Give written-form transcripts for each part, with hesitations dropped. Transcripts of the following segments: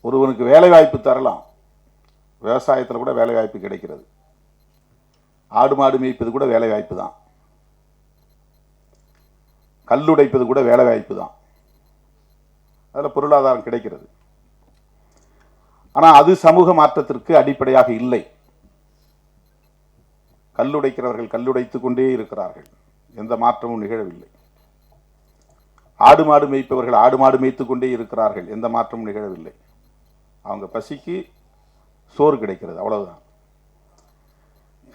ஒருவனுக்கு வேலை வாய்ப்பு தரலாம், விவசாயத்தில் கூட வேலை வாய்ப்பு கிடைக்கிறது, ஆடு மாடு மேய்ப்பது கூட வேலை வாய்ப்பு தான், கல்லுடைப்பது கூட வேலை வாய்ப்பு தான், அதில் பொருளாதாரம் கிடைக்கிறது. ஆனால் அது சமூக மாற்றத்திற்கு அடிப்படையாக இல்லை. கல்லுடைக்கிறவர்கள் கல்லுடைத்துக் கொண்டே இருக்கிறார்கள், எந்த மாற்றமும் நிகழவில்லை. ஆடு மாடு மேய்ப்பவர்கள் ஆடு மாடு மேய்த்து கொண்டே இருக்கிறார்கள், எந்த மாற்றமும் நிகழவில்லை. அவங்க பசிக்கு சோறு கிடைக்கிறது, அவ்வளவுதான்.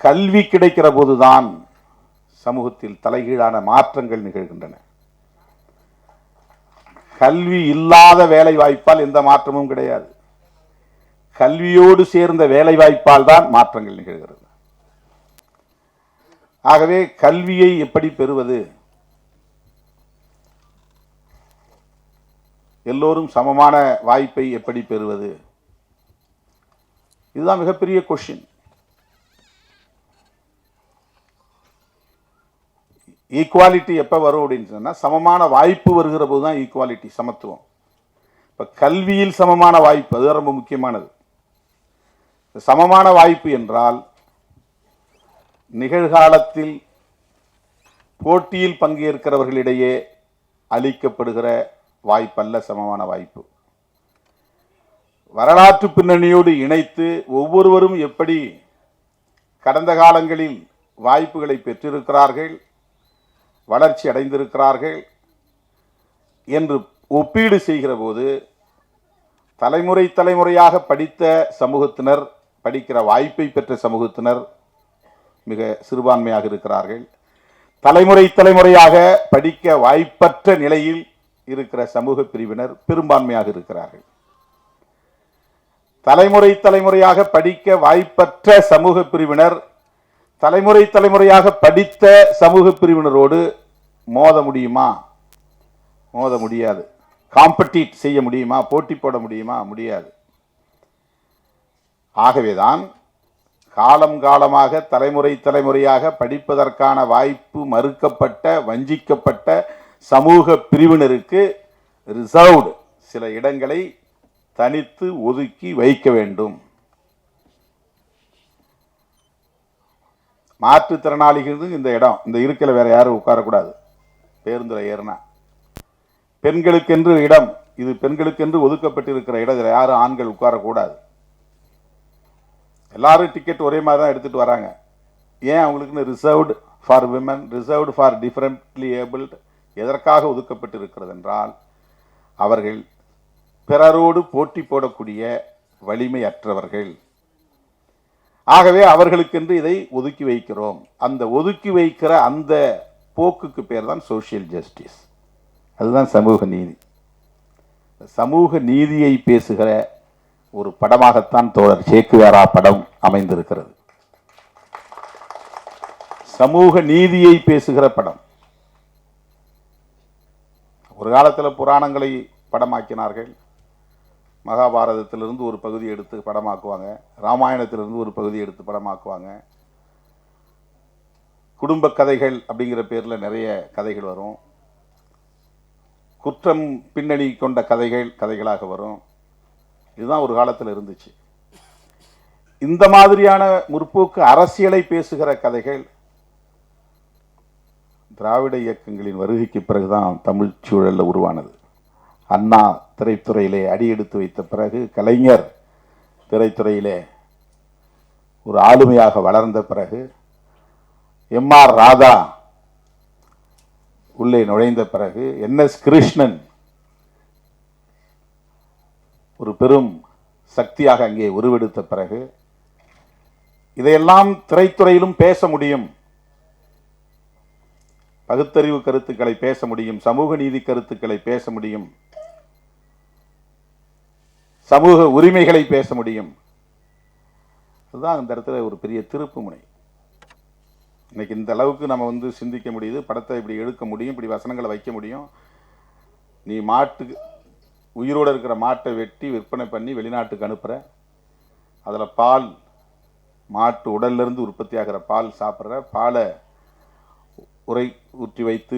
கல்வி கிடைக்கிற போதுதான் சமூகத்தில் தலைகீழான மாற்றங்கள் நிகழ்கின்றன. கல்வி இல்லாத வேலை வாய்ப்பால் எந்த மாற்றமும் கிடையாது. கல்வியோடு சேர்ந்த வேலை வாய்ப்பால் தான் மாற்றங்கள் நிகழ்கிறது. ஆகவே கல்வியை எப்படி பெறுவது? எல்லோரும் சமமான வாய்ப்பை எப்படி பெறுவது? இதுதான் மிகப்பெரிய கொஸ்டின். ஈக்குவாலிட்டி எப்போ வரும் அப்படின்னு சொன்னால், சமமான வாய்ப்பு வருகிற போது தான் ஈக்குவாலிட்டி, சமத்துவம். இப்போ கல்வியில் சமமான வாய்ப்பு, அது ரொம்ப முக்கியமானது. சமமான வாய்ப்பு என்றால் நிகழ்காலத்தில் போட்டியில் பங்கேற்கிறவர்களிடையே அளிக்கப்படுகிற வாய்ப்பல்ல சமமான வாய்ப்பு. வரலாற்று பின்னணியோடு இணைத்து ஒவ்வொருவரும் எப்படி கடந்த காலங்களில் வாய்ப்புகளை பெற்றிருக்கிறார்கள், வளர்ச்சி அடைந்திருக்கிறார்கள் என்று ஒப்பீடு செய்கிற போது தலைமுறை தலைமுறையாக படித்த சமூகத்தினர், படிக்கிற வாய்ப்பை பெற்ற சமூகத்தினர் மிக சிறுபான்மையாக இருக்கிறார்கள். தலைமுறை தலைமுறையாக படிக்க வாய்ப்பற்ற நிலையில் இருக்கிற சமூக பிரிவினர் பெரும்பான்மையாக இருக்கிறார்கள். தலைமுறை தலைமுறையாக படிக்க வாய்ப்பற்ற சமூக பிரிவினர் தலைமுறை தலைமுறையாக படித்த சமூக பிரிவினரோடு மோத முடியுமா? மோத முடியாது. காம்படிட் செய்ய முடியுமா? போட்டி போட முடியுமா? முடியாது. ஆகவேதான் காலம் காலமாக தலைமுறை தலைமுறையாக படிப்பதற்கான வாய்ப்பு மறுக்கப்பட்ட, வஞ்சிக்கப்பட்ட சமூக பிரிவினருக்கு ரிசர்வ்டு சில இடங்களை தனித்து ஒதுக்கி வைக்க வேண்டும். மாற்றுத்திறனாளிகளுக்கு இந்த இடம், இந்த இருக்கையில வேற யாரும் உட்காரக்கூடாது. பேருந்துல ஏறினா பெண்களுக்கென்று இடம், இது பெண்களுக்கென்று ஒதுக்கப்பட்டிருக்கிற இடம், இதில் யாரும் ஆண்கள் உட்காரக்கூடாது. எல்லாரும் டிக்கெட் ஒரே மாதிரி தான் எடுத்துட்டு வராங்க. ஏன் அவங்களுக்குன்னு reserved for women, reserved for differently abled எதற்காக ஒதுக்கப்பட்டு இருக்கிறது என்றால், அவர்கள் பிறரோடு போட்டி போடக்கூடிய வலிமையற்றவர்கள். ஆகவே அவர்களுக்கென்று இதை ஒதுக்கி வைக்கிறோம். அந்த ஒதுக்கி வைக்கிற அந்த போக்குக்கு பேர் தான் சோசியல் ஜஸ்டிஸ். அதுதான் சமூக நீதி. சமூக நீதியை பேசுகிற ஒரு படமாகத்தான் தோழர் சேக்குவேரா படம் அமைந்திருக்கிறது. சமூக நீதியை பேசுகிற படம். ஒரு காலத்தில் புராணங்களை படமாக்கினார்கள். மகாபாரதத்திலிருந்து ஒரு பகுதி எடுத்து படமாக்குவாங்க, ராமாயணத்திலிருந்து ஒரு பகுதி எடுத்து படமாக்குவாங்க. குடும்ப கதைகள் அப்படிங்கிற பேரில் நிறைய கதைகள் வரும். குற்றம் பின்னணி கொண்ட கதைகளாக வரும். இதுதான் ஒரு காலத்தில் இருந்துச்சு. இந்த மாதிரியான முற்போக்கு அரசியலை பேசுகிற கதைகள் திராவிட இயக்கங்களின் வருகைக்கு பிறகுதான் தமிழ் சூழல்ல உருவானது. அண்ணா திரைத்துறையிலே அடியெடுத்து வைத்த பிறகு, கலைஞர் திரைத்துறையிலே ஒரு ஆளுமையாக வளர்ந்த பிறகு, எம்.ஆர். ராதா உள்ளே நுழைந்த பிறகு, என்.எஸ். கிருஷ்ணன் ஒரு பெரும் சக்தியாக அங்கே உருவெடுத்த பிறகு, இதையெல்லாம் திரைத்துறையிலும் பேச முடியும். பகுத்தறிவு கருத்துக்களை பேச முடியும், சமூக நீதி கருத்துக்களை பேச முடியும், சமூக உரிமைகளை பேச முடியும். அதுதான் இந்த இடத்துல ஒரு பெரிய திருப்பு முனை. இன்னைக்கு இந்த அளவுக்கு நம்ம சிந்திக்க முடியுது, படத்தை இப்படி எடுக்க முடியும், இப்படி வசனங்களை வைக்க முடியும். நீ உயிரோடு இருக்கிற மாட்டை வெட்டி விற்பனை பண்ணி வெளிநாட்டுக்கு அனுப்புகிற, அதில் பால், மாட்டு உடல்லிருந்து உற்பத்தி ஆகிற பால் சாப்பிட்ற, பாலை உரை ஊற்றி வைத்து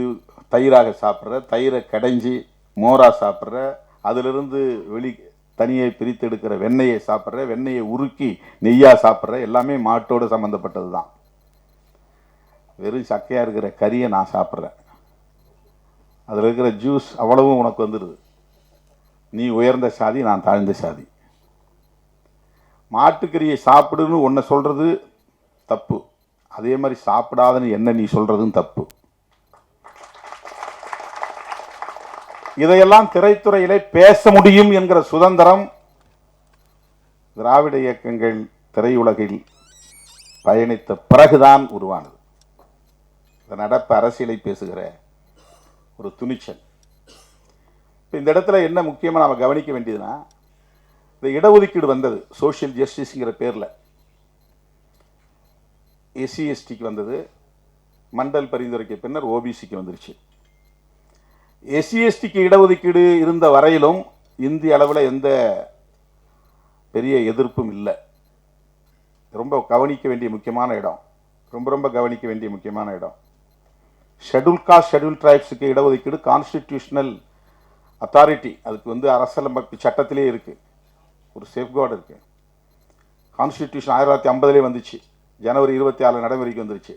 தயிராக சாப்பிட்ற, தயிரை கடைஞ்சி மோராக சாப்பிட்ற, அதிலிருந்து தனியை பிரித்து எடுக்கிற வெண்ணெயை சாப்பிட்ற, வெண்ணெயை உருக்கி நெய்யாக சாப்பிட்ற, எல்லாமே மாட்டோடு சம்மந்தப்பட்டது தான். வெறும் சக்கையாக இருக்கிற கறியை நான் சாப்பிட்றேன், அதில் இருக்கிற ஜூஸ் அவ்வளவும் உனக்கு வந்துடுது. நீ உயர்ந்த சாதி, நான் தாழ்ந்த சாதி. மாட்டுக்கறியை சாப்பிடுன்னு ஒன்றை சொல்கிறது தப்பு, அதே மாதிரி சாப்பிடாதன்னு என்ன நீ சொல்கிறதும் தப்பு. இதையெல்லாம் திரைத்துறையிலே பேச முடியும் என்கிற சுதந்திரம் திராவிட இயக்கங்கள் திரையுலகில் பயணித்த பிறகுதான் உருவானது. நடப்பு அரசியலை பேசுகிற ஒரு துணிச்சல். இந்த இடத்துல என்ன முக்கியமாக நாம் கவனிக்க வேண்டியதுன்னா, இந்த இடஒதுக்கீடு வந்தது சோஷியல் ஜஸ்டிஸ்ங்கிற பேரில். எஸ்சி எஸ்டிக்கு வந்தது, மண்டல் பரிந்துரைக்கு பின்னர் ஓபிசிக்கு வந்துருச்சு. எஸ்சி எஸ்டிக்கு இடஒதுக்கீடு இருந்த வரையிலும் இந்திய அளவில் எந்த பெரிய எதிர்ப்பும் இல்லை. ரொம்ப கவனிக்க வேண்டிய முக்கியமான இடம், ரொம்ப கவனிக்க வேண்டிய முக்கியமான இடம். ஷெட்யூல் காஸ்ட் ஷெட்யூல் ட்ரைப்ஸுக்கு இடஒதுக்கீடு கான்ஸ்டிடியூஷனல் அத்தாரிட்டி, அதுக்கு அரசியலமைப்பு சட்டத்திலே இருக்கு, ஒரு சேஃப்கார்டு இருக்கு. கான்ஸ்டிடியூஷன் 1950 வந்துச்சு, ஜனவரி 26 நடைமுறைக்கு வந்துருச்சு.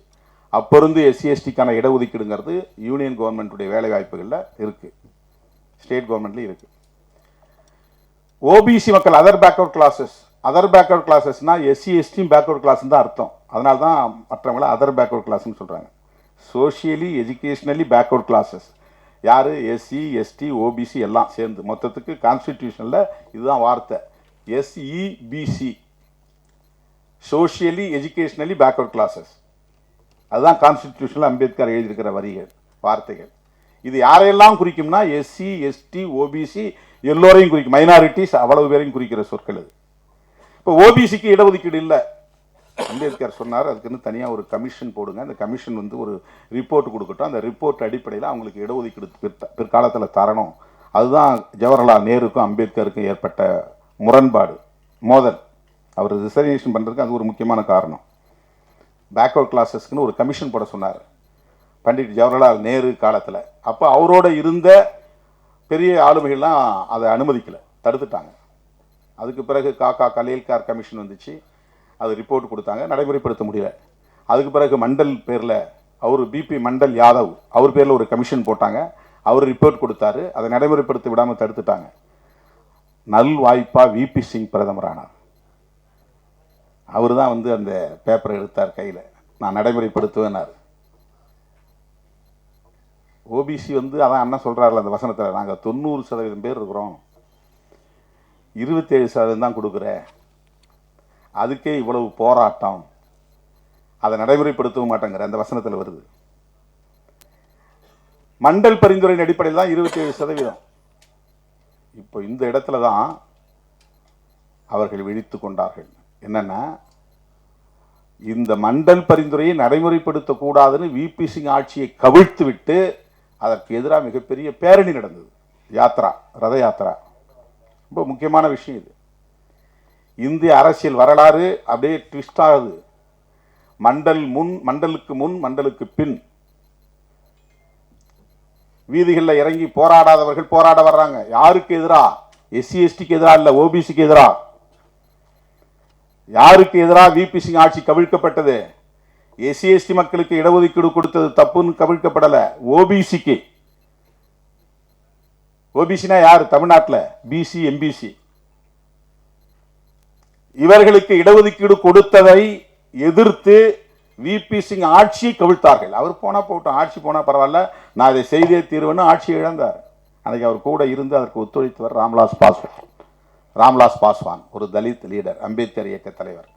அப்போ இருந்து எஸ்சி எஸ்டிக்கான இடஒதுக்கீடுங்கிறது யூனியன் கவர்மெண்ட்டுடைய வேலை வாய்ப்புகளில் இருக்கு, ஸ்டேட் கவர்மெண்ட்லேயும் இருக்கு. ஓபிசி மக்கள் அதர் பேக்வர்ட் கிளாஸஸ்னா எஸ்சி எஸ்டியும் பேக்வர்ட் கிளாஸ் தான் அர்த்தம். அதனால தான் மற்றவங்கள அதர் பேக்வர்ட் கிளாஸ்ன்னு சொல்கிறாங்க. சோஷியலி எஜுகேஷனலி பேக்வர்ட் கிளாஸஸ் யார்? எஸ்சி எஸ்டி ஓபிசி எல்லாம் சேர்ந்து. மொத்தத்துக்கு கான்ஸ்டிடியூஷனில் இதுதான் வார்த்தை, SEBC, socially educationally backward classes. அதுதான் கான்ஸ்டிடியூஷனில் அம்பேத்கர் எழுதியிருக்கிற வரிகள், வார்த்தைகள். இது யாரையெல்லாம் குறிக்கும்னா எஸ்சி எஸ்டி ஓபிசி எல்லோரையும் குறிக்கும், மைனாரிட்டிஸ் அவ்வளவு பேரையும் குறிக்கிற சொற்கள் இது. இப்போ ஓபிசிக்கு இடஒதுக்கீடு இல்லை, அம்பேத்கர் சொன்னார், அதுக்குன்னு தனியாக ஒரு கமிஷன் போடுங்க, அந்த கமிஷன் ஒரு ரிப்போர்ட் கொடுக்கட்டும், அந்த ரிப்போர்ட் அடிப்படையில் அவங்களுக்கு இடஒதுக்கீடு பிற்காலத்தில் தரணும். அதுதான் ஜவஹர்லால் நேருக்கும் அம்பேத்கருக்கும் ஏற்பட்ட முரண்பாடு, மோதல். அவர் ரிசர்வேஷன் பண்ணுறதுக்கு அது ஒரு முக்கியமான காரணம். பேக்வர்ட் கிளாஸஸ்க்குன்னு ஒரு கமிஷன் போட சொன்னார் பண்டிட் ஜவஹர்லால் நேரு காலத்தில். அப்போ அவரோட இருந்த பெரிய ஆளுமைகள்லாம் அதை அனுமதிக்கலை, தடுத்துட்டாங்க. அதுக்கு பிறகு காக்கா கலேல்கார் கமிஷன் வந்துச்சு, அது ரிப்போர்ட் கொடுத்தாங்க, நடைமுறைப்படுத்த முடியல. அதுக்கு பிறகு மண்டல் பேரில் அவர் பிபி மண்டல் யாதவ் அவர் பேரில் ஒரு கமிஷன் போட்டாங்க, அவர் ரிப்போர்ட் கொடுத்தாரு, அதை நடைமுறைப்படுத்த விடாமல் தடுத்துட்டாங்க. நல் வாய்ப்பா விபி சிங் பிரதமரானார். அவர் தான் அந்த பேப்பரை எடுத்தார் கையில், நான் நடைமுறைப்படுத்துவேன்னார். ஓபிசி அதான் அண்ணன் சொல்கிறார்ல அந்த வசனத்தில், நாங்கள் 90% பேர் இருக்கிறோம், 27% தான் கொடுக்குற, அதுக்கே இவ்வளவு போராட்டம், அதை நடைமுறைப்படுத்தவும் மாட்டேங்கிற அந்த வசனத்தில் வருது. மண்டல் பரிந்துரையின் அடிப்படையில் தான் 27%. இப்போ இந்த இடத்துல தான் அவர்கள் விழித்து கொண்டார்கள். என்னன்னா, இந்த மண்டல் பரிந்துரையை நடைமுறைப்படுத்தக்கூடாதுன்னு விபி சிங் ஆட்சியை கவிழ்த்து விட்டு அதற்கு எதிராக மிகப்பெரிய பேரணி நடந்தது, யாத்ரா, ரத யாத்ரா. ரொம்ப முக்கியமான விஷயம் இது. இந்திய அரசியல் வரலாறு அப்படியே ட்விஸ்ட் ஆகுது. மண்டலுக்கு முன் மண்டலுக்கு பின் வீதிகளில் இறங்கி போராடாதவர்கள் போராட வர்றாங்க. யாருக்கு எதிரா? எஸ்சி எஸ்டிக்கு எதிராக இல்ல, ஓபிசிக்கு எதிரா. யாருக்கு எதிராக விபி சிங் ஆட்சி கவிழ்க்கப்பட்டது? எஸ்சி எஸ்டி மக்களுக்கு இடஒதுக்கீடு கொடுத்தது தப்புன்னு கவிழ்க்கப்படல, ஓபிசிக்கு. ஓபிசினா யார்? தமிழ்நாட்டில் பிசி எம்பிசி. இவர்களுக்கு இடஒதுக்கீடு கொடுத்ததை எதிர்த்து விபி சிங் ஆட்சியை கவிழ்த்தார்கள். அவர் போனா போட்டோம், ஆட்சி போனா பரவாயில்ல, நான் இதை செய்தே தீர்வுன்னு ஆட்சி இழந்தார். அன்னைக்கு அவர் கூட இருந்து அதற்கு ஒத்துழைத்தவர் ராம்விலாஸ் பாஸ்வான், ஒரு தலித் லீடர், அம்பேத்கர் இயக்க தலைவர்.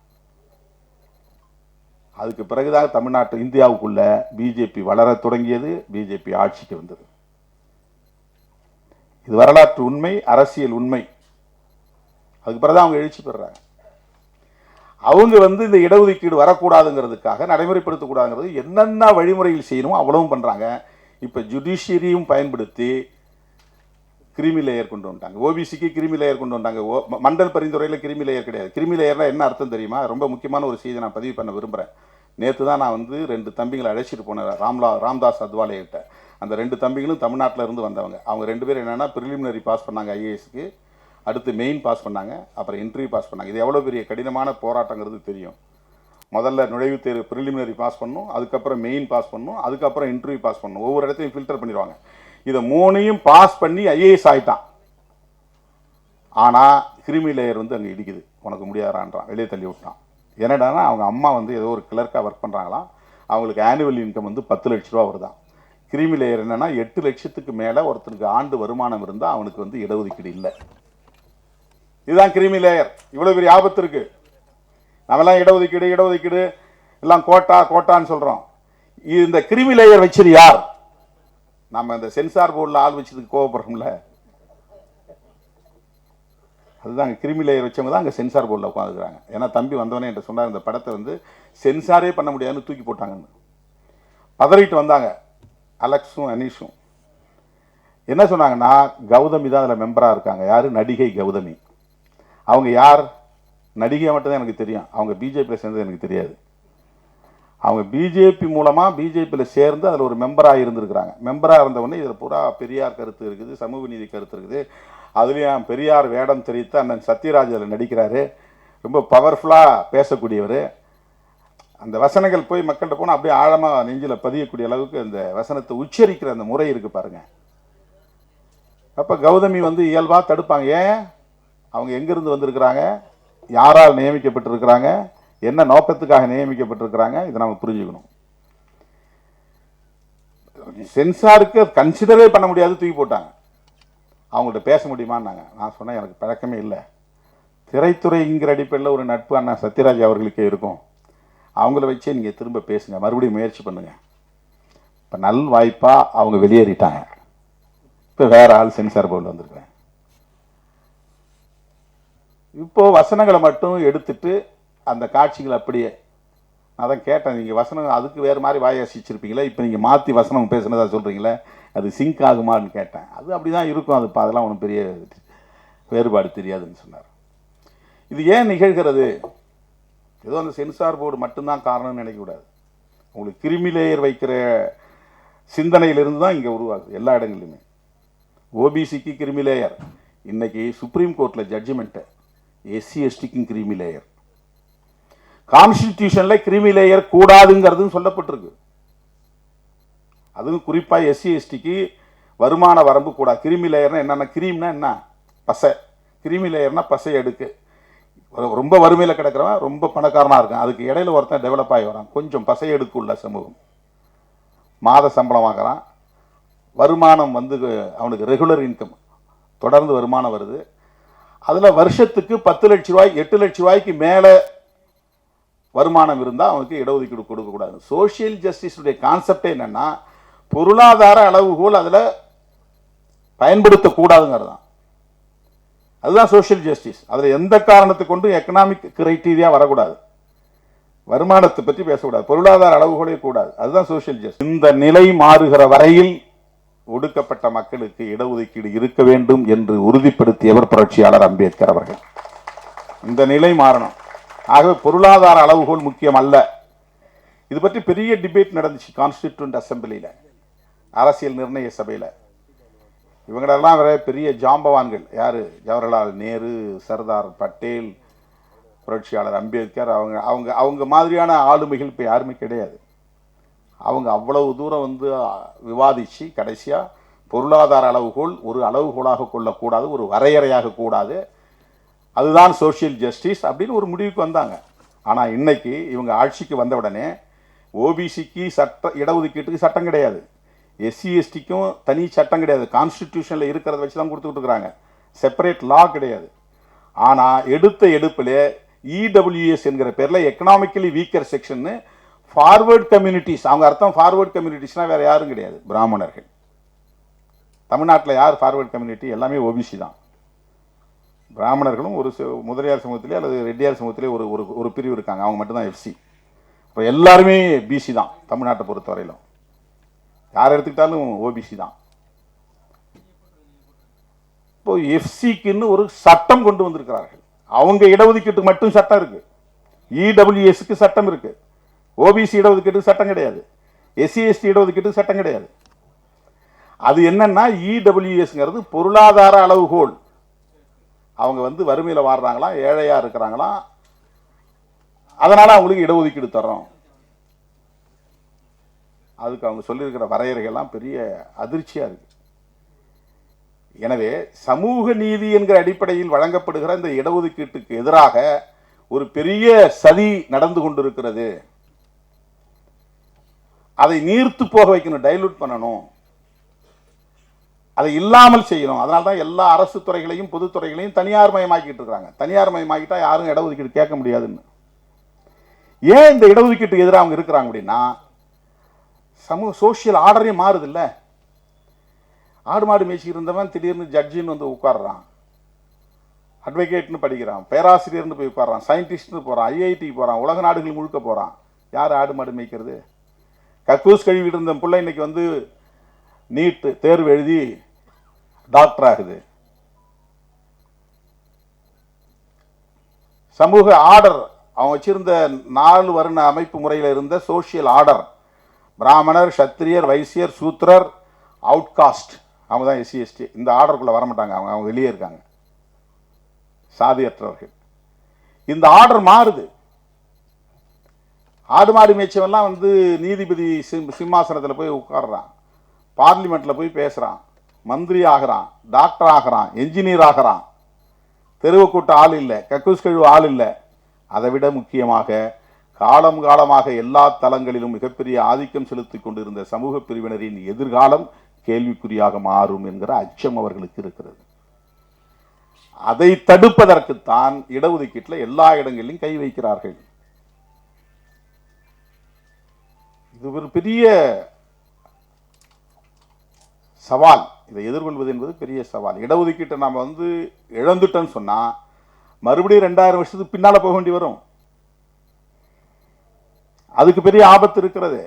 அதுக்கு பிறகுதான் தமிழ்நாட்டு இந்தியாவுக்குள்ள பிஜேபி வளர தொடங்கியது, பிஜேபி ஆட்சிக்கு வந்தது. இது வரலாற்று உண்மை, அரசியல் உண்மை. அதுக்கு பிறகுதான் அவங்க எழுச்சி பெறாங்க. அவங்க இந்த இடஒதுக்கீடு வரக்கூடாதுங்கிறதுக்காக, நடைமுறைப்படுத்தக்கூடாதுங்கிறது என்னென்ன வழிமுறைகள் செய்யணுமோ அவ்வளவும் பண்றாங்க. இப்ப ஜுடிஷியரியும் பயன்படுத்தி கிரிமி லேயர் கொண்டு வந்துட்டாங்க. ஓபிசிக்கு கிரிமி லேயர் கொண்டு வந்தாங்க. மண்டல் பரிந்துரையில் கிரிமி லேயர் கிடையாது. கிரிமி லேயர்னா என்ன அர்த்தம் தெரியுமா? ரொம்ப முக்கியமான ஒரு செய்தி நான் பதிவு பண்ண விரும்புகிறேன். நேற்று தான் நான் 2 தம்பிகளை அழைச்சிட்டு போனேன் ராம்தாஸ் அத்வாலே கிட்ட. அந்த 2 தம்பிகளும் தமிழ்நாட்டில் இருந்து வந்தவங்க. அவங்க 2 பேரும் என்னன்னா ப்ரிலிமினரி பாஸ் பண்ணாங்க ஐஏஎஸ்க்கு. அடுத்து மெயின் பாஸ் பண்ணாங்க, அப்புறம் இன்டர்வியூ பாஸ் பண்ணாங்க. இது எவ்வளோ பெரிய கடினமான போராட்டங்கிறது தெரியும். முதல்ல நுழைவுத் தேர்வு ப்ரிலிமினரி பாஸ் பண்ணணும், அதுக்கப்புறம் மெயின் பாஸ் பண்ணணும், அதுக்கப்புறம் இன்டர்வியூ பாஸ் பண்ணணும். ஒவ்வொரு இடத்தையும் ஃபில்டர் பண்ணிடுவாங்க. இதை 3ஐயும் பாஸ் பண்ணி ஐஏஎஸ் ஆகிட்டான். ஆனால் கிரிமி லேயர் வந்து அங்கே இடிக்குது, உனக்கு முடியாதான்றான், வெளியே தள்ளி விட்டான். என்னடானா அவங்க அம்மா வந்து ஏதோ ஒரு கிளர்க்காக ஒர்க் பண்ணுறாங்களாம், அவங்களுக்கு ஆனுவல் இன்கம் வந்து 10 லட்ச ரூபா வருதான். கிரிமி லேயர் என்னன்னா 8 லட்சத்துக்கு மேலே ஒருத்தருக்கு ஆண்டு வருமானம் இருந்தால் அவனுக்கு வந்து இடஒதுக்கீடு இல்லை. இதுதான் கிரிமி லேயர். இவ்வளோ பெரிய ஆபத்து இருக்கு. நம்மெல்லாம் இடஒதுக்கீடு இடஒதுக்கீடு எல்லாம் கோட்டா கோட்டான்னு சொல்கிறோம். இந்த கிரிமி லேயர் வச்சது யார்? நம்ம இந்த சென்சார் போர்டில் ஆள் வச்சதுக்கு கோவப்படுறோம்ல, அதுதான் கிரிமி லேயர் வச்சவங்க தான் அங்கே சென்சார் போர்டில் உட்காந்துருக்காங்க. ஏன்னா தம்பி வந்தவனே என்கிட்ட சொன்னார், இந்த படத்தை வந்து சென்சாரே பண்ண முடியாதுன்னு தூக்கி போட்டாங்கன்னு. பதறிட்டு வந்தாங்க அலெக்ஸும் அனீஷும். என்ன சொன்னாங்கன்னா, கௌதமி தான் அதில் மெம்பராக இருக்காங்க. யார்? நடிகை கௌதமி. அவங்க யார்? நடிகை மட்டும்தான் எனக்கு தெரியும், அவங்க பிஜேபியில் சேர்ந்தது எனக்கு தெரியாது. அவங்க பிஜேபி மூலமாக பிஜேபியில் சேர்ந்து அதில் ஒரு மெம்பராக இருந்திருக்கிறாங்க. மெம்பராக இருந்தவொடனே இதில் பூரா பெரியார் கருத்து இருக்குது, சமூக நீதி கருத்து இருக்குது. அதுலேயும் பெரியார் வேடம் தெரிவித்து அண்ணன் சத்யராஜ் அதில் நடிக்கிறாரு. ரொம்ப பவர்ஃபுல்லாக பேசக்கூடியவர். அந்த வசனங்கள் போய் மக்கள்கிட்ட போனால் அப்படியே ஆழமாக நெஞ்சில் பதியக்கூடிய அளவுக்கு அந்த வசனத்தை உச்சரிக்கிற அந்த முறை இருக்குது பாருங்க. அப்போ கௌதமி வந்து இயல்பாக தடுப்பாங்க. ஏன்? அவங்க எங்கிருந்து வந்திருக்கிறாங்க, யாரால் நியமிக்கப்பட்டிருக்கிறாங்க, என்ன நோக்கத்துக்காக நியமிக்கப்பட்டிருக்கிறாங்க, இதை நம்ம புரிஞ்சுக்கணும். சென்சாருக்கு கன்சிடரே பண்ண முடியாது, தூக்கி போட்டாங்க. அவங்கள்ட்ட பேச முடியுமான்னாங்க. நான் சொன்னேன், எனக்கு பழக்கமே இல்லை. திரைத்துறைங்கிற அடிப்படையில் ஒரு நட்பு அண்ணா சத்யராஜ் அவர்களுக்கே இருக்கும். அவங்கள வச்சே நீங்கள் திரும்ப பேசுங்க, மறுபடியும் முயற்சி பண்ணுங்க. இப்போ நல் வாய்ப்பாக அவங்க வெளியேறிட்டாங்க. இப்போ வேற ஆள் சென்சார் போர்டில் வந்திருக்கிறேன். இப்போ வசனங்களை மட்டும் எடுத்துட்டு அந்த காட்சிகள் அப்படியே, நான் தான் கேட்டேன், நீங்கள் வசனம் அதுக்கு வேறு மாதிரி வாசிச்சிருப்பீங்களே, இப்போ நீங்கள் மாற்றி வசனம் பேசுனதா சொல்கிறீங்களே, அது சிங்க் ஆகுமான்னு கேட்டேன். அது அப்படி தான் இருக்கும், அது அதெல்லாம் ஒன்றும் பெரிய வேறுபாடு தெரியாதுன்னு சொன்னார். இது ஏன் நிகழ்கிறது? ஏதோ அந்த சென்சார் போர்டு மட்டும்தான் காரணம்னு நினைக்கக்கூடாது. உங்களுக்கு கிரிமி லேயர் வைக்கிற சிந்தனையிலிருந்து தான் இங்கே உருவாகுது எல்லா இடங்கள்லையுமே. ஓபிசிக்கு கிரிமி லேயர், இன்னைக்கு சுப்ரீம் கோர்ட்டில் ஜட்ஜ்மெண்ட்டு எஸ்சி எஸ்டிக்கும் கிரிமி லேயர். கான்ஸ்டிடியூஷனில் கிரிமி லேயர் கூடாதுங்கிறது சொல்லப்பட்டிருக்கு. அதுவும் குறிப்பாக எஸ்சி எஸ்டிக்கு வருமான வரம்பு கூடாது. கிரிமி லேயர்னா என்னென்ன? கிரீம்னா என்ன? பசை. கிரிமி லேயர்னா பசை அடுக்கு. ரொம்ப வறுமையில் கிடக்கிறவன் ரொம்ப பணக்காரனாக இருக்கான், அதுக்கு இடையில ஒருத்தன் டெவலப் ஆகி வரான், கொஞ்சம் பசை அடுக்கு உள்ள சமூகம். மாத சம்பளம் வாங்குறான், வருமானம் வந்து அவனுக்கு ரெகுலர் இன்கம், தொடர்ந்து வருமானம் வருது. அதில் வருஷத்துக்கு 10 லட்ச ரூபாய் 8 லட்ச ரூபாய்க்கு மேலே வருமானம் இருந்தால் அவனுக்கு இடஒதுக்கீடு கொடுக்கக்கூடாது. சோஷியல் ஜஸ்டிஸுடைய கான்செப்டே என்னென்னா, பொருளாதார அளவுகோல் அதில் பயன்படுத்தக்கூடாதுங்கிறது தான். அதுதான் சோஷியல் ஜஸ்டிஸ். அதில் எந்த காரணத்தை கொண்டு எக்கனாமிக் கிரைட்டீரியா வரக்கூடாது, வருமானத்தை பற்றி பேசக்கூடாது, பொருளாதார அளவுகோலே கூடாது. அதுதான் சோஷியல் ஜஸ்டிஸ். இந்த நிலை மாறுகிற வரையில் ஒடுக்கப்பட்ட மக்களுக்கு இடஒதுக்கீடு இருக்க வேண்டும் என்று உறுதிப்படுத்தியவர் புரட்சியாளர் அம்பேத்கர் அவர்கள். இந்த நிலை மாறணும். ஆகவே பொருளாதார அளவுகோல் முக்கியம் அல்ல. இது பற்றி பெரிய டிபேட் நடந்துச்சு கான்ஸ்டிடியூண்ட் அசம்பிளியில், அரசியல் நிர்ணய சபையில். இவங்களெல்லாம் வேற பெரிய ஜாம்பவான்கள். யார்? ஜவஹர்லால் நேரு, சர்தார் பட்டேல், புரட்சியாளர் அம்பேத்கர். அவங்க அவங்க அவங்க மாதிரியான ஆளுமைகள் இப்போ யாருமே கிடையாது. அவங்க அவ்வளவு தூரம் வந்து விவாதித்து கடைசியாக பொருளாதார அளவுகோல் ஒரு அளவுகோலாக கொள்ளக்கூடாது, ஒரு வரையறையாக கூடாது, அதுதான் சோஷியல் ஜஸ்டிஸ் அப்படின்னு ஒரு முடிவுக்கு வந்தாங்க. ஆனால் இன்னைக்கு இவங்க ஆட்சிக்கு வந்த உடனே ஓபிசிக்கு இடஒதுக்கீட்டுக்கு சட்டம் கிடையாது, எஸ்சி எஸ்டிக்கும் தனி சட்டம் கிடையாது, கான்ஸ்டிடியூஷனில் இருக்கிறத வச்சு தான் கொடுத்துக்கிட்டு இருக்கிறாங்க, செப்பரேட் லா கிடையாது. ஆனால் எடுப்பிலே இடபிள்யூஎஸ் என்கிற பேரில் economically weaker section forward communities. அவங்க அர்த்தம் ஃபார்வர்ட் கம்யூனிட்டிஸ்னால் வேறு யாரும் கிடையாது, பிராமணர்கள். தமிழ்நாட்டில் யார் ஃபார்வர்ட் கம்யூனிட்டி? எல்லாமே ஓபிசி தான். பிராமணர்களும் ஒரு முதலியார் சமூகத்திலே அல்லது ரெட்டியார் சமூகத்திலே ஒரு ஒரு பிரிவு இருக்காங்க, அவங்க மட்டும்தான் எஃப்சி. இப்போ எல்லாருமே பிசி தான் தமிழ்நாட்டை பொறுத்தவரையிலும். யார் எடுத்துக்கிட்டாலும் ஓபிசி தான். இப்போ எஃப்சிக்குன்னு ஒரு சட்டம் கொண்டு வந்திருக்கிறார்கள். அவங்க இடஒதுக்கீட்டுக்கு மட்டும் சட்டம் இருக்கு, இடபிள்யூஎஸ்க்கு சட்டம் இருக்கு, ஓபிசி இடஒதுக்கீட்டுக்கு சட்டம் கிடையாது, எஸ்சி எஸ்டி இடஒதுக்கீட்டுக்கு சட்டம் கிடையாது. அது என்னன்னா இடபிள்யூஎஸ்ங்கிறது பொருளாதார அளவுகோல். அவங்க வந்து வறுமையில் வாடுறாங்களாம், ஏழையாக இருக்கிறாங்களாம், அதனால் அவங்களுக்கு இடஒதுக்கீடு தர்றோம். அதுக்கு அவங்க சொல்லியிருக்கிற வரையறைகள்லாம் பெரிய அதிர்ச்சியாக இருக்கு. எனவே சமூக நீதி என்கிற அடிப்படையில் வழங்கப்படுகிற இந்த இடஒதுக்கீட்டுக்கு எதிராக ஒரு பெரிய சதி நடந்து கொண்டிருக்கிறது. அதை நீர்த்து போக வைக்கணும், டைலூட் பண்ணணும், அதை இல்லாமல் செய்யணும். அதனால தான் எல்லா அரசு துறைகளையும் பொதுத்துறைகளையும் தனியார் மயமாக்கிட்டு இருக்காங்க. தனியார் மயமாக்கிட்டா யாரும் இடஒதுக்கீடு கேட்க முடியாதுன்னு. ஏன் இந்த இடஒதுக்கீட்டுக்கு எதிராக அவங்க இருக்கிறாங்க அப்படின்னா, சோசியல் ஆர்டரே மாறுது இல்லை. ஆடு மாடு மேய்ச்சி இருந்தவன் திடீர்னு ஜட்ஜின்னு வந்து உட்காடுறான், அட்வொகேட்னு படிக்கிறான், பேராசிரியர்னு போய் உட்காடுறான், சயின்டிஸ்ட்னு போகிறான், ஐஐடிக்கு போகிறான், உலக நாடுகள் முழுக்க போகிறான். யார் ஆடு மாடு மேய்க்கிறது? கக்கூஸ் கழுவிட்டு இருந்த பிள்ளை இன்னைக்கு வந்து நீட் தேர்வு எழுதி டாக்டர் ஆகுது. சமூக ஆர்டர் அவன் வச்சிருந்த 4 வருண அமைப்பு முறையில் இருந்த சோசியல் ஆர்டர், பிராமணர், சத்திரியர், வைசியர், சூத்திரர், அவுட்காஸ்ட், அவங்க தான் எஸ்சி எஸ்டி. இந்த ஆர்டருக்குள்ள வரமாட்டாங்க, அவங்க வெளியே இருக்காங்க, சாதியற்றவர்கள். இந்த ஆர்டர் மாறுது. ஆடு மாடு மேய்ச்சவெல்லாம் வந்து நீதிபதி சிம்மாசனத்தில் போய் உட்கார்றான், பார்லிமெண்ட்டில் போய் பேசுகிறான், மந்திரி ஆகிறான், டாக்டர் ஆகிறான், என்ஜினியர் ஆகிறான். தெருவு கூட்ட ஆள் இல்லை, கக்கூஸ் கழுவு ஆள் இல்லை. அதை விட முக்கியமாக காலம் காலமாக எல்லா தளங்களிலும் மிகப்பெரிய ஆதிக்கம் செலுத்தி கொண்டிருந்த சமூக பிரிவினரின் எதிர்காலம் கேள்விக்குறியாக மாறும் என்கிற அச்சம் அவர்களுக்கு இருக்கிறது. அதை தடுப்பதற்குத்தான் இடஒதுக்கீட்டில் எல்லா இடங்களிலும் கை வைக்கிறார்கள். இது ஒரு பெரிய சவால். இதை எதிர்கொள்வது என்பது பெரிய சவால். இடஒதுக்கீட்டை நாம் வந்து இழந்துட்டோன்னு சொன்னா மறுபடியும் 2000 வருஷத்துக்கு பின்னால போக வேண்டி வரும். அதுக்கு பெரிய ஆபத்து இருக்கிறது.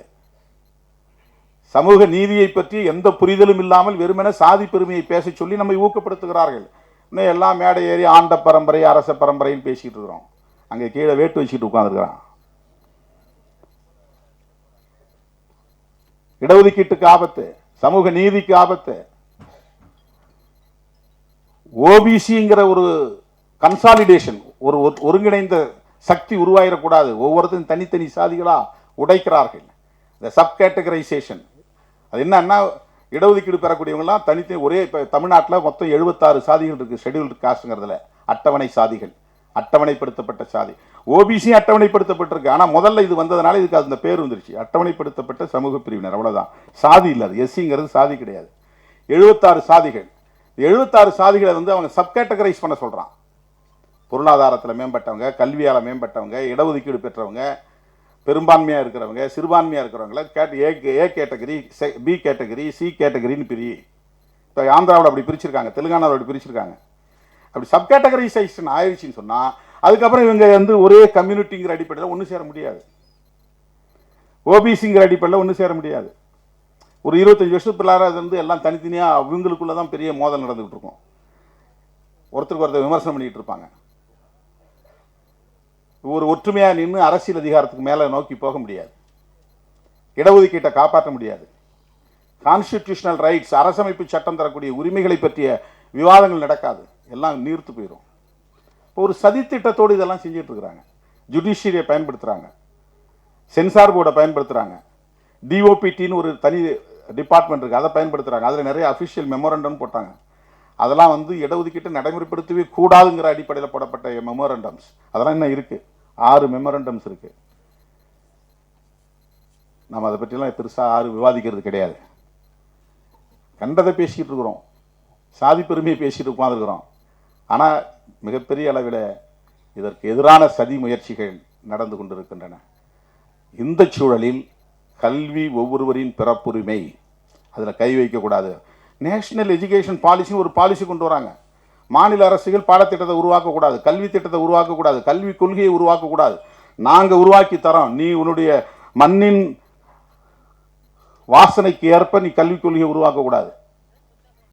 சமூக நீதியை பற்றி எந்த புரிதலும் இல்லாமல் வெறுமனே சாதி பெருமையை பேச சொல்லி நம்மை ஊக்கப்படுத்துகிறார்கள். இன்னும் எல்லாம் மேடை ஏறி ஆண்ட பரம்பரை அரச பரம்பரைன்னு பேசிட்டு இருக்கிறோம். அங்கே கீழே வேட்டு வச்சுட்டு உட்கார்ந்துருக்கிறான். இடஒதுக்கீட்டுக்கு ஆபத்து, சமூக நீதிக்கு ஆபத்து. ஓபிசிங்கிற ஒரு கன்சாலிடேஷன், ஒரு ஒருங்கிணைந்த சக்தி உருவாயிடக்கூடாது. ஒவ்வொருத்தரும் தனித்தனி சாதிகளா உடைக்கிறார்கள். இந்த சப் கேட்டகரைசேஷன் அது என்னன்னா, இடஒதுக்கீடு பெறக்கூடியவங்கலாம் தனித்தனி ஒரே. இப்போ தமிழ்நாட்டில் மொத்தம் 76 சாதிகள் இருக்கு ஷெட்யூல்டு காஸ்ட்ங்கிறதுல, அட்டவணை சாதிகள், அட்டவணைப்படுத்தப்பட்ட சாதி. ஓபிசி அட்டவணைப்படுத்தப்பட்டிருக்கு. ஆனால் முதல்ல இது வந்ததுனால இதுக்கு அந்த பேர் வந்துருச்சு, அட்டவணைப்படுத்தப்பட்ட சமூக பிரிவினர். அவ்வளோதான், சாதி இல்லை. அது எஸ்சிங்கிறது சாதி கிடையாது. 76 சாதிகள். 76 சாதிகளை வந்து அவங்க சப்கேட்டகரைஸ் பண்ண சொல்கிறான். பொருளாதாரத்தில் மேம்பட்டவங்க, கல்வியால் மேம்பட்டவங்க, இடஒதுக்கீடு பெற்றவங்க, பெரும்பான்மையாக இருக்கிறவங்க, சிறுபான்மையாக இருக்கிறவங்கள A category, B category, C கேட்டகரின்னு பிரி. இப்போ ஆந்திராவில் அப்படி பிரிச்சிருக்காங்க, தெலுங்கானாவில் அப்படி பிரிச்சிருக்காங்க. அப்படி சப்கேட்டகரைசேஷன் ஆயிடுச்சுன்னு சொன்னால் அதுக்கப்புறம் இவங்க வந்து ஒரே கம்யூனிட்டிங்கிற அடிப்படையில் ஒன்று சேர முடியாது, ஓபிசிங்கிற அடிப்படையில் ஒன்று சேர முடியாது. ஒரு 25 வருஷத்துக்கு பிள்ளார அது வந்து எல்லாம் தனித்தனியாக அவங்களுக்குள்ள தான் பெரிய மோதல் நடந்துகிட்டு இருக்கும். ஒருத்தருக்கு ஒருத்தர் விமர்சனம் பண்ணிக்கிட்டு இருப்பாங்க. ஒரு ஒற்றுமையாக நின்று அரசியல் அதிகாரத்துக்கு மேலே நோக்கி போக முடியாது, இடஒதுக்கீட்டை காப்பாற்ற முடியாது. கான்ஸ்டிடியூஷனல் ரைட்ஸ், அரசமைப்பு சட்டம் தரக்கூடிய உரிமைகளை பற்றிய விவாதங்கள் நடக்காது, எல்லாம் நீர்த்து போயிடும். இப்போ ஒரு சதித்திட்டத்தோடு இதெல்லாம் செஞ்சுட்டு இருக்கிறாங்க. ஜுடிஷியரியை பயன்படுத்துகிறாங்க, சென்சார் போர்டை பயன்படுத்துகிறாங்க, டிஓபிடின்னு ஒரு தனி டிபார்ட்மெண்ட் இருக்குது, அதை பயன்படுத்துகிறாங்க. அதில் நிறைய அஃபிஷியல் மெமோரண்டம் போட்டாங்க. அதெல்லாம் வந்து இடஒதுக்கீட்டை நடைமுறைப்படுத்தவே கூடாதுங்கிற அடிப்படையில் போடப்பட்ட மெமோரண்டம்ஸ். அதெல்லாம் இன்னும் இருக்குது, 6 மெமோரண்டம்ஸ் இருக்குது. நம்ம அதை பற்றிலாம் பெருசாக யாரும் விவாதிக்கிறது கிடையாது. கண்டதை பேசிக்கிட்டு இருக்கிறோம், சாதி பெருமையை பேசிட்டு உட்காந்துருக்கிறோம். ஆனால் மிகப்பெரிய அளவில் இதற்கு எதிரான சதி முயற்சிகள் நடந்து கொண்டிருக்கின்றன. இந்த சூழலில் கல்வி ஒவ்வொருவரின் பிறப்புரிமை, அதில் கை வைக்கக்கூடாது. நேஷனல் எஜுகேஷன் பாலிசின்னு ஒரு பாலிசி கொண்டு வராங்க. மாநில அரசுகள் பாடத்திட்டத்தை உருவாக்கக்கூடாது, கல்வி திட்டத்தை உருவாக்கக்கூடாது, கல்வி கொள்கையை உருவாக்கக்கூடாது, நாங்கள் உருவாக்கி தரோம், நீ உன்னுடைய மண்ணின் வாசனைக்கு ஏற்ப நீ கல்விக் கொள்கையை உருவாக்கக்கூடாது.